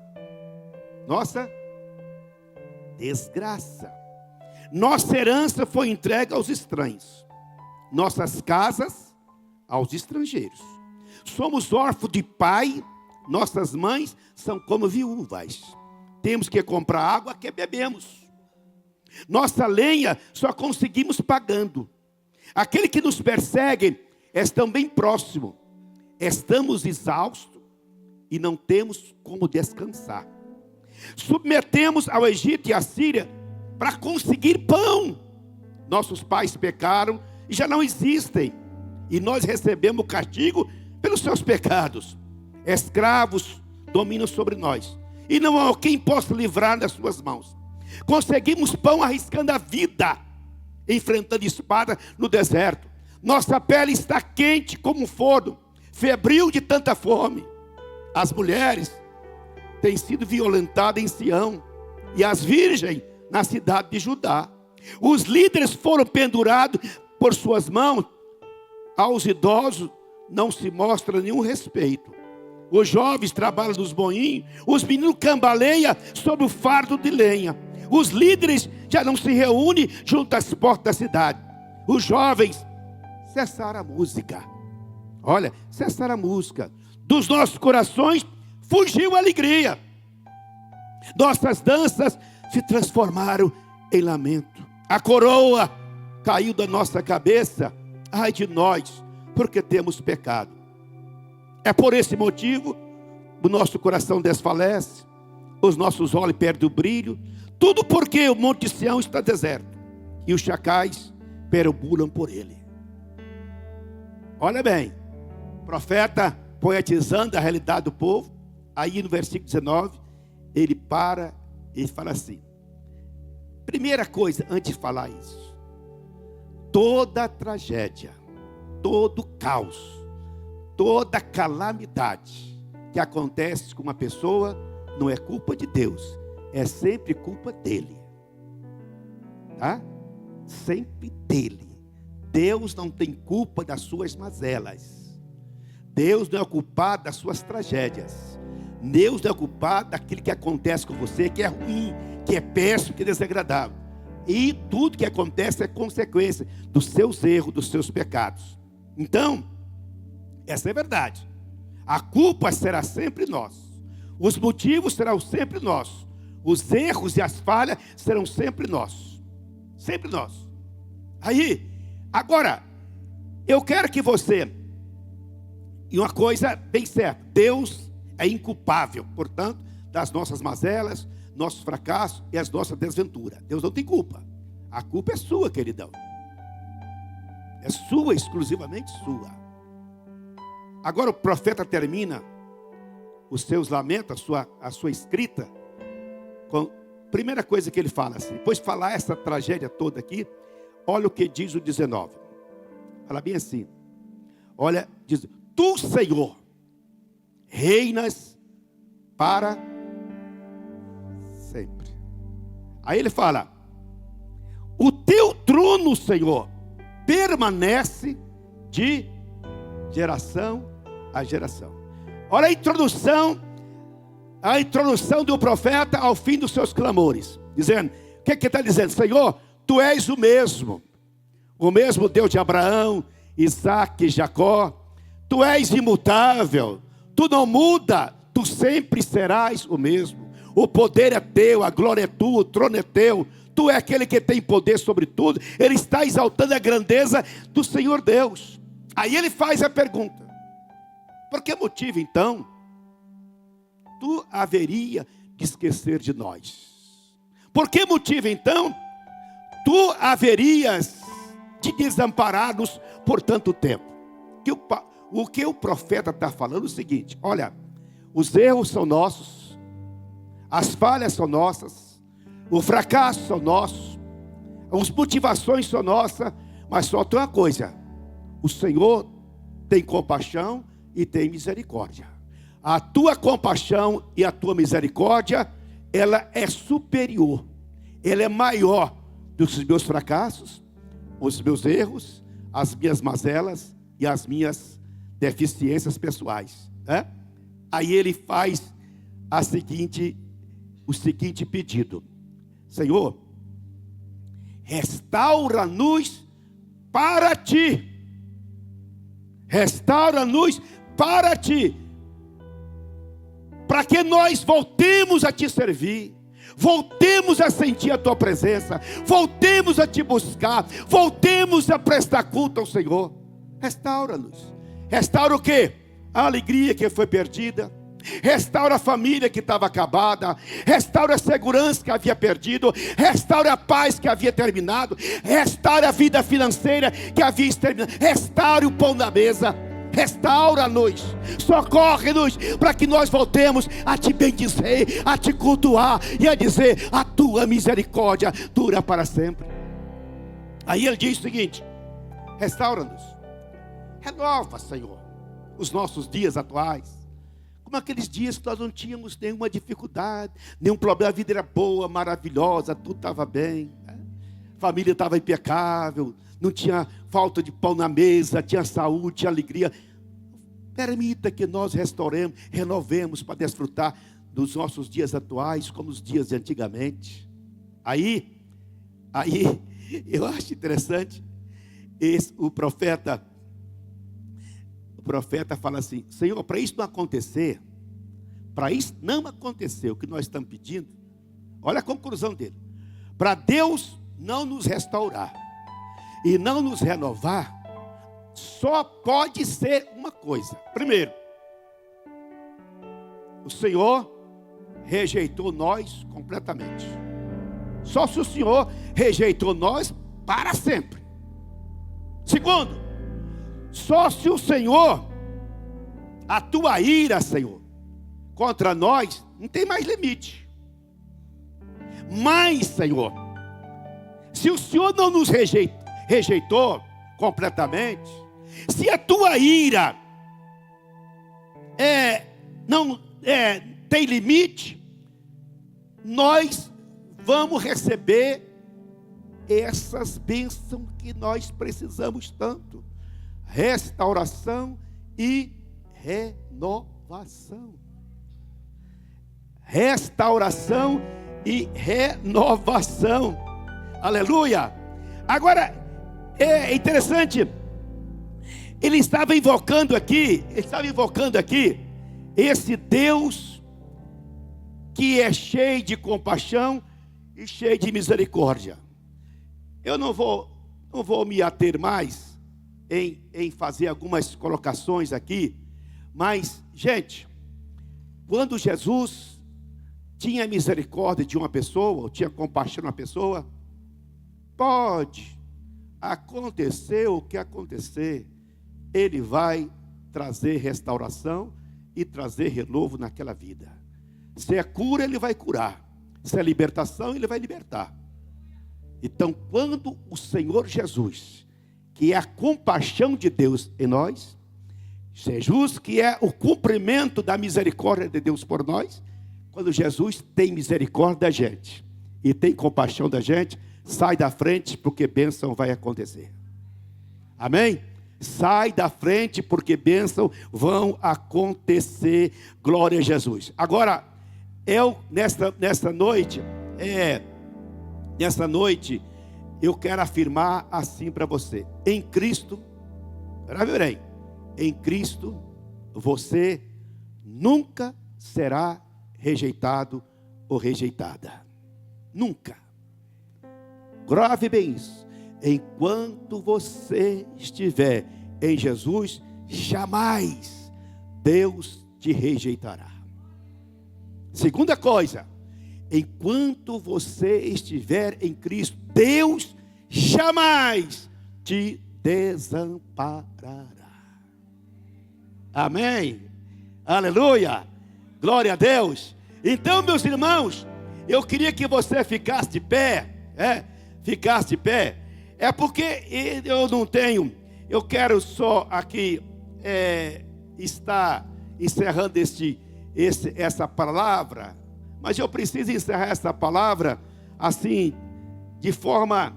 desgraça. Nossa herança foi entregue aos estranhos. Nossas casas aos estrangeiros. Somos órfãos de pai. Nossas mães são como viúvas. Temos que comprar água que bebemos. Nossa lenha só conseguimos pagando. Aquele que nos persegue está bem próximo. Estamos exaustos e não temos como descansar. Submetemos ao Egito e à Síria para conseguir pão. Nossos pais pecaram e já não existem. E nós recebemos o castigo pelos seus pecados. Escravos dominam sobre nós. E não há quem possa livrar das suas mãos. Conseguimos pão arriscando a vida, enfrentando espada no deserto. Nossa pele está quente como um forno, febril de tanta fome. As mulheres têm sido violentadas em Sião, e as virgens na cidade de Judá. Os líderes foram pendurados por suas mãos. Aos idosos não se mostra nenhum respeito. Os jovens trabalham nos moinhos, os meninos cambaleiam sob o fardo de lenha. Os líderes já não se reúnem junto às portas da cidade. Os jovens cessaram a música. Olha, cessaram a música. Dos nossos corações fugiu a alegria. Nossas danças se transformaram em lamento. A coroa caiu da nossa cabeça. Ai de nós, porque temos pecado. É por esse motivo o nosso coração desfalece, os nossos olhos perdem o brilho. Tudo porque o Monte Sião está deserto e os chacais perambulam por ele. Olha bem, o profeta poetizando a realidade do povo. Aí no versículo 19, ele para e fala assim. Primeira coisa, antes de falar isso. Toda tragédia, todo caos, toda calamidade que acontece com uma pessoa não é culpa de Deus, é sempre culpa dele. Tá? Sempre dele. Deus não tem culpa das suas mazelas. Deus não é culpado das suas tragédias. Deus não é culpado daquilo que acontece com você, que é ruim, que é péssimo, que é desagradável. E tudo que acontece é consequência dos seus erros, dos seus pecados. Então, essa é a verdade. A culpa será sempre nossa. Os motivos serão sempre nossos. Os erros e as falhas serão sempre nossos. Sempre nossos. Aí, agora, eu quero que você... E uma coisa bem certa. Deus é inculpável, portanto, das nossas mazelas, nossos fracassos e as nossas desventuras. Deus não tem culpa. A culpa é sua, queridão. É sua, exclusivamente sua. Agora o profeta termina os seus lamentos, a sua escrita, com a primeira coisa que ele fala assim, depois de falar essa tragédia toda aqui, olha o que diz o 19. Fala bem assim. Olha, diz: Tu, Senhor, reinas para sempre. Aí ele fala: o teu trono, Senhor, permanece de geração a geração. Olha a introdução do profeta ao fim dos seus clamores, dizendo, o que ele está dizendo? Senhor, tu és o mesmo Deus de Abraão, Isaac e Jacó. Tu és imutável, tu não muda, tu sempre serás o mesmo. O poder é teu, a glória é tua, o trono é teu. Tu é aquele que tem poder sobre tudo. Ele está exaltando a grandeza do Senhor Deus. Aí ele faz a pergunta: por que motivo então tu haveria de esquecer de nós? Por que motivo então tu haverias de desamparar-nos por tanto tempo? O que o profeta está falando é o seguinte: olha, os erros são nossos, as falhas são nossas, O fracasso são nossos, as motivações são nossas, mas só tem uma coisa: o Senhor tem compaixão e tem misericórdia. A tua compaixão e a tua misericórdia, ela é superior, ela é maior do que os meus fracassos, os meus erros, as minhas mazelas e as minhas deficiências pessoais, né? Aí ele faz o seguinte pedido: Senhor, restaura-nos para ti. Restaura-nos para ti. Para que nós voltemos a te servir, voltemos a sentir a tua presença, voltemos a te buscar, voltemos a prestar culto ao Senhor. Restaura-nos. Restaura o quê? A alegria que foi perdida. Restaura a família que estava acabada. Restaura a segurança que havia perdido. Restaura a paz que havia terminado. Restaura a vida financeira que havia exterminado. Restaure o pão na mesa. Restaura-nos, socorre-nos, para que nós voltemos a te bendizer, a te cultuar e a dizer: a tua misericórdia dura para sempre. Aí ele diz o seguinte: restaura-nos, renova, Senhor, os nossos dias atuais, como aqueles dias que nós não tínhamos nenhuma dificuldade, nenhum problema, a vida era boa, maravilhosa, tudo estava bem, a família estava impecável, não tinha falta de pão na mesa, tinha saúde, tinha alegria. Permita que nós restauremos, renovemos para desfrutar dos nossos dias atuais como os dias de antigamente. Aí eu acho interessante, o profeta fala assim: Senhor, para isso não acontecer, o que nós estamos pedindo, olha a conclusão dele: para Deus não nos restaurar e não nos renovar, só pode ser uma coisa. Primeiro, o Senhor rejeitou nós completamente. Só se o Senhor rejeitou nós para sempre. Segundo, só se o Senhor, a tua ira, Senhor, contra nós não tem mais limite. Mas, Senhor, se o Senhor não nos rejeitou completamente, se a tua ira não tem limite, nós vamos receber essas bênçãos que nós precisamos tanto: restauração e renovação. Restauração e renovação. Aleluia. Agora, é interessante, ele estava invocando aqui esse Deus que é cheio de compaixão e cheio de misericórdia. Eu não vou me ater mais em fazer algumas colocações aqui, mas, gente, quando Jesus tinha misericórdia de uma pessoa, ou tinha compaixão de uma pessoa, pode acontecer o que acontecer, Ele vai trazer restauração e trazer renovo naquela vida. Se é cura, Ele vai curar. Se é libertação, Ele vai libertar. Então, quando o Senhor Jesus, que é a compaixão de Deus em nós, Jesus, que é o cumprimento da misericórdia de Deus por nós, quando Jesus tem misericórdia da gente e tem compaixão da gente, sai da frente, porque bênção vai acontecer. Amém? Sai da frente, porque bênção vão acontecer. Glória a Jesus. Agora, nessa noite, eu quero afirmar assim para você: em Cristo, em Cristo, você nunca será rejeitado ou rejeitada. Nunca. Grave bem isso. Enquanto você estiver em Jesus, jamais Deus te rejeitará. Segunda coisa, enquanto você estiver em Cristo, Deus jamais te desamparará. Amém? Aleluia! Glória a Deus! Então, meus irmãos, eu queria que você ficasse de pé, ficasse de pé. É porque eu não tenho, eu quero só aqui estar encerrando essa palavra, mas eu preciso encerrar essa palavra assim, de forma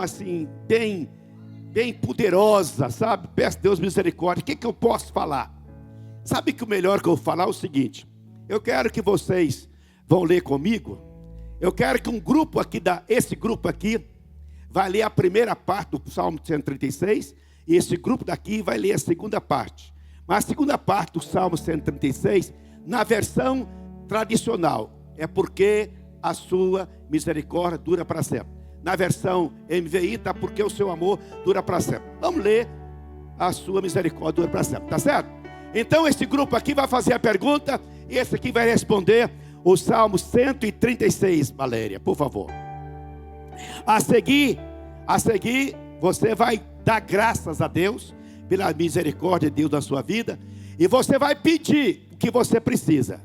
assim, bem poderosa, sabe? Peço a Deus misericórdia. O que eu posso falar? Sabe que o melhor que eu vou falar é o seguinte: eu quero que vocês vão ler comigo. Eu quero que esse grupo aqui vai ler a primeira parte do Salmo 136, e esse grupo daqui vai ler a segunda parte. Mas a segunda parte do Salmo 136, na versão tradicional, é porque a sua misericórdia dura para sempre. Na versão NVI está porque o seu amor dura para sempre. Vamos ler: a sua misericórdia dura para sempre, tá certo? Então esse grupo aqui vai fazer a pergunta, e esse aqui vai responder o Salmo 136, Valéria, por favor. A seguir, você vai dar graças a Deus pela misericórdia de Deus na sua vida, e você vai pedir o que você precisa.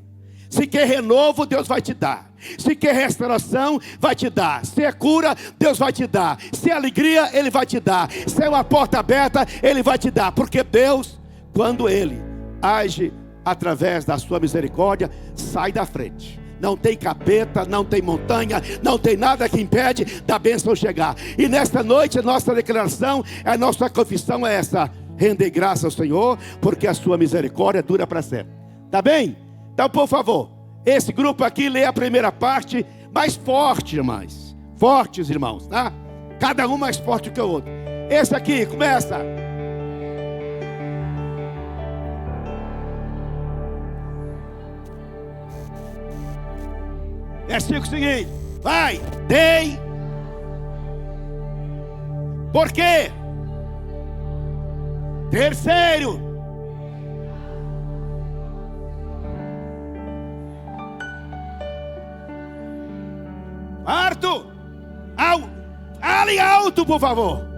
Se quer renovo, Deus vai te dar. Se quer restauração, vai te dar. Se é cura, Deus vai te dar. Se é alegria, Ele vai te dar. Se é uma porta aberta, Ele vai te dar. Porque Deus, quando Ele age através da sua misericórdia, sai da frente. Não tem capeta, não tem montanha, não tem nada que impede da bênção chegar. E nesta noite, a nossa declaração, a nossa confissão é essa: render graça ao Senhor, porque a sua misericórdia dura para sempre. Tá bem? Então, por favor, esse grupo aqui lê a primeira parte mais forte, irmãos. Fortes, irmãos, tá? Cada um mais forte que o outro. Esse aqui, começa. Versículo seguinte. Vai. Dei. Por quê? Terceiro. Quarto. Ali alto, por favor.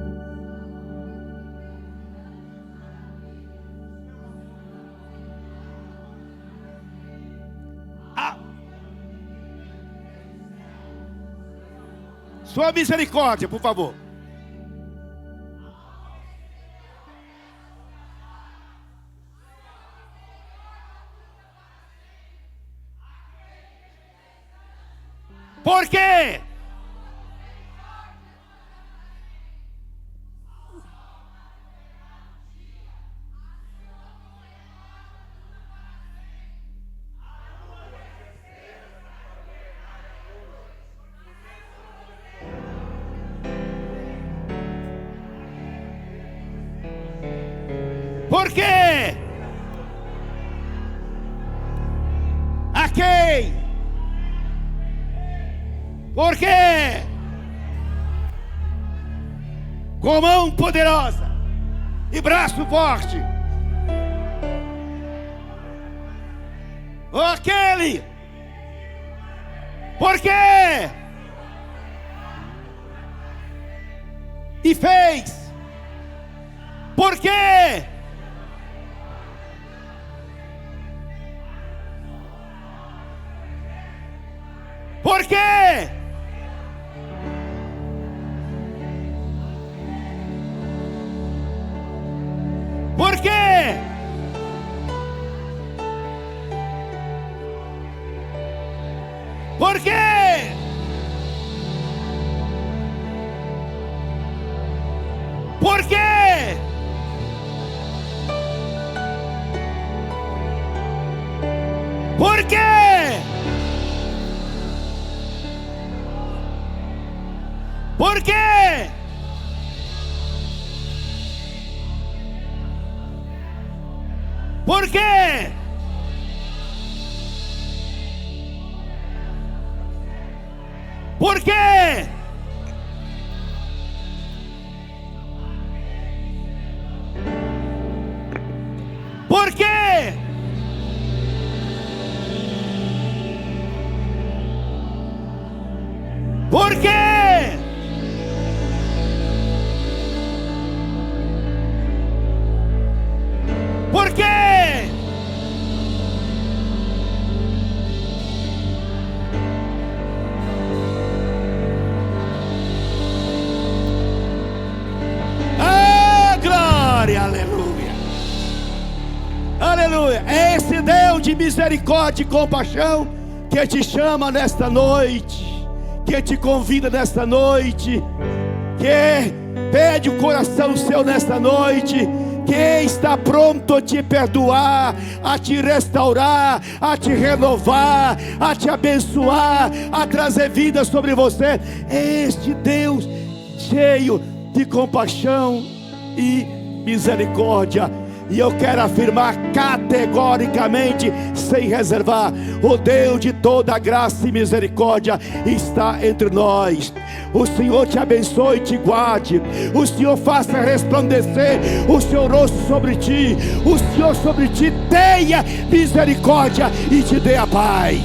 Sua misericórdia, por favor. Por quê? Por quê? A quem? Por quê? Com mão poderosa e braço forte. Aquele. Por quê? E fez. Por quê? Por quê? Por quê? Por quê? Por quê? Por quê? Por quê? Por quê? Por quê? Por quê? Por quê? Por quê? Aleluia. Aleluia. É esse Deus de misericórdia e compaixão que te chama nesta noite, que te convida nesta noite, que pede o coração seu nesta noite, que está pronto a te perdoar, a te restaurar, a te renovar, a te abençoar, a trazer vida sobre você. É este Deus cheio de compaixão e misericórdia. E eu quero afirmar categoricamente, sem reservar: o Deus de toda graça e misericórdia está entre nós. O Senhor te abençoe e te guarde. O Senhor faça resplandecer o seu rosto sobre ti. O Senhor sobre ti tenha misericórdia e te dê a paz.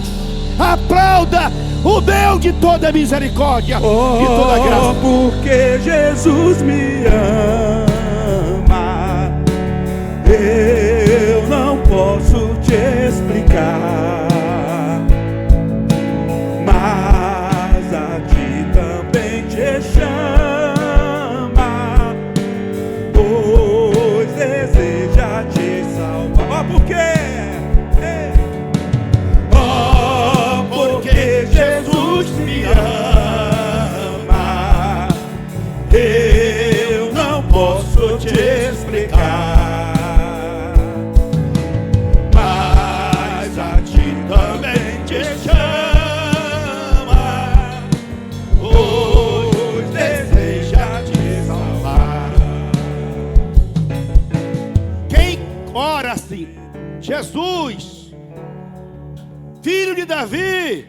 Aplauda o Deus de toda misericórdia e toda graça. Porque Jesus me ama, eu não posso te explicar, mas a ti também te chama, pois deseja te salvar. Porque Jesus me ama, eu não posso te explicar, Jesus, filho de Davi,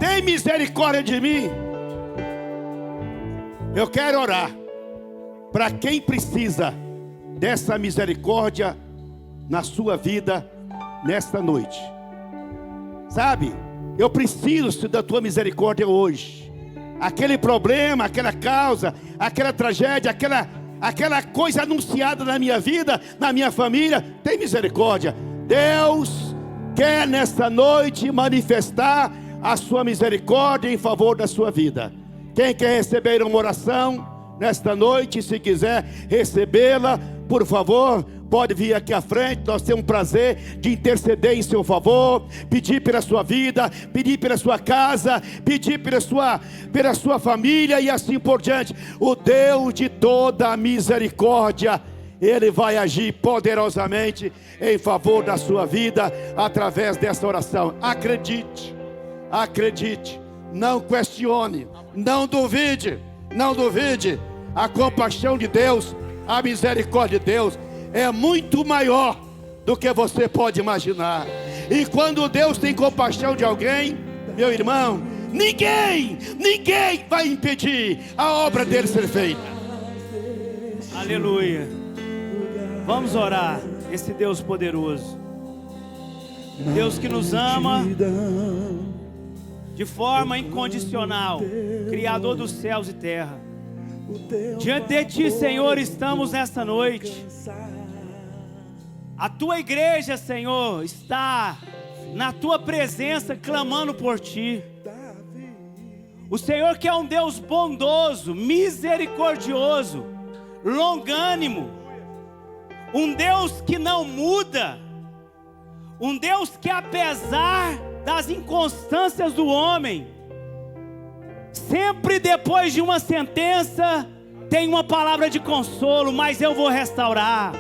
tem misericórdia de mim. Eu quero orar para quem precisa dessa misericórdia na sua vida nesta noite. Sabe, eu preciso da tua misericórdia hoje. Aquele problema, aquela causa, aquela tragédia, aquela coisa anunciada na minha vida, na minha família, tem misericórdia. Deus quer nesta noite manifestar a sua misericórdia em favor da sua vida. Quem quer receber uma oração nesta noite, se quiser recebê-la, por favor, pode vir aqui à frente. Nós temos um prazer de interceder em seu favor, pedir pela sua vida, pedir pela sua casa, pedir pela sua família e assim por diante. O Deus de toda a misericórdia, Ele vai agir poderosamente em favor da sua vida através dessa oração. Acredite, acredite, não questione, não duvide, não duvide. A compaixão de Deus, a misericórdia de Deus é muito maior do que você pode imaginar. E quando Deus tem compaixão de alguém, meu irmão, ninguém vai impedir a obra dele ser feita. Aleluia. Vamos orar. Esse Deus poderoso, Deus que nos ama de forma incondicional, Criador dos céus e terra. Diante de ti, Senhor, estamos nesta noite. A tua igreja, Senhor, está na tua presença clamando por ti. O Senhor que é um Deus bondoso, misericordioso, longânimo, um Deus que não muda, um Deus que, apesar das inconstâncias do homem, sempre depois de uma sentença tem uma palavra de consolo. Mas eu vou restaurar,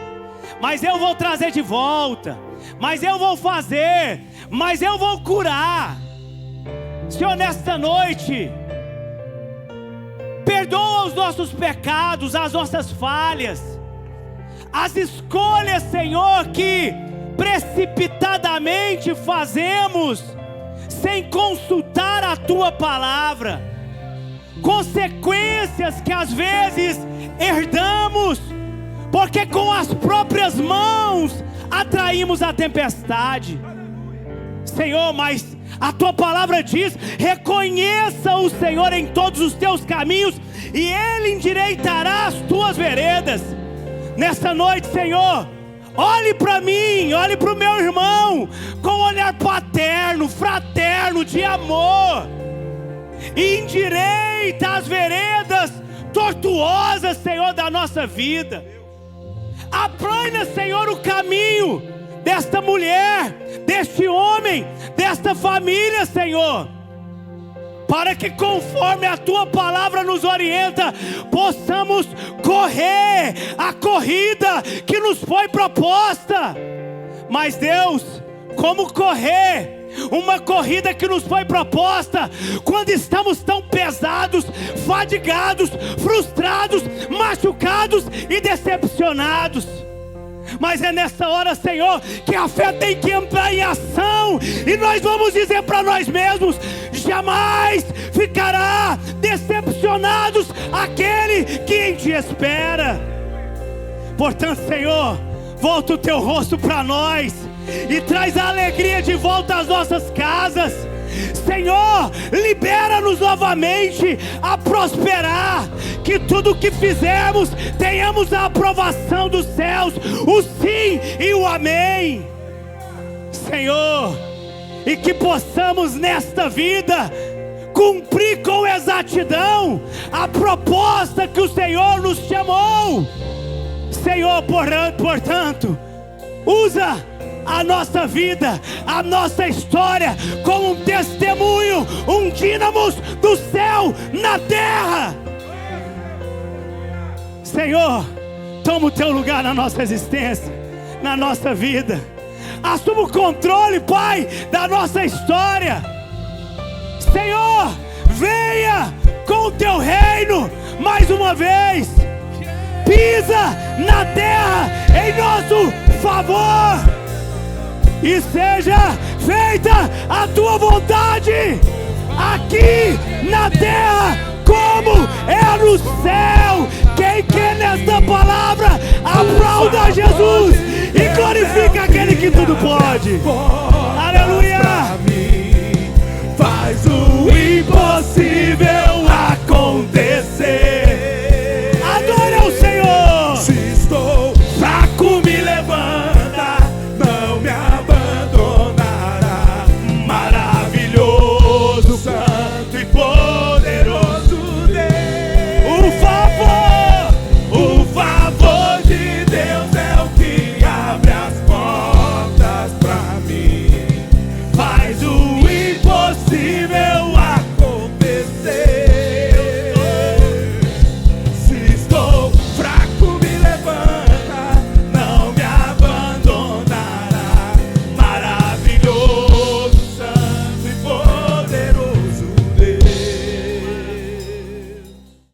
mas eu vou trazer de volta, mas eu vou fazer, mas eu vou curar. Senhor, nesta noite, perdoa os nossos pecados, as nossas falhas, as escolhas, Senhor, que precipitadamente fazemos sem consultar a tua palavra, consequências que às vezes herdamos, porque com as próprias mãos atraímos a tempestade. Senhor, mas a tua palavra diz: reconheça o Senhor em todos os teus caminhos e Ele endireitará as tuas veredas. Nesta noite, Senhor, olhe para mim, olhe para o meu irmão com um olhar paterno, fraterno, de amor, e endireita as veredas tortuosas, Senhor, da nossa vida. Ilumina, Senhor, o caminho desta mulher, deste homem, desta família, Senhor, para que conforme a Tua palavra nos orienta, possamos correr a corrida que nos foi proposta. Mas Deus, como correr uma corrida que nos foi proposta quando estamos tão pesados, fadigados, frustrados, machucados e decepcionados? Mas é nessa hora, Senhor, que a fé tem que entrar em ação, e nós vamos dizer para nós mesmos: jamais ficará decepcionados aquele que em Ti espera. Portanto, Senhor, volta o Teu rosto para nós e traz a alegria de volta às nossas casas. Senhor, libera-nos novamente a prosperar, que tudo o que fizermos tenhamos a aprovação dos céus, o sim e o amém, Senhor, e que possamos nesta vida cumprir com exatidão a proposta que o Senhor nos chamou. Senhor, portanto, usa a nossa vida, a nossa história como um testemunho, um dínamo do céu na terra. Senhor, toma o Teu lugar na nossa existência, na nossa vida. Assuma o controle, Pai, da nossa história. Senhor, venha com o Teu reino mais uma vez. Pisa na terra em nosso favor. E seja feita a Tua vontade, aqui na terra como é no céu. Quem quer nesta palavra, aplauda Jesus e glorifica aquele que tudo pode.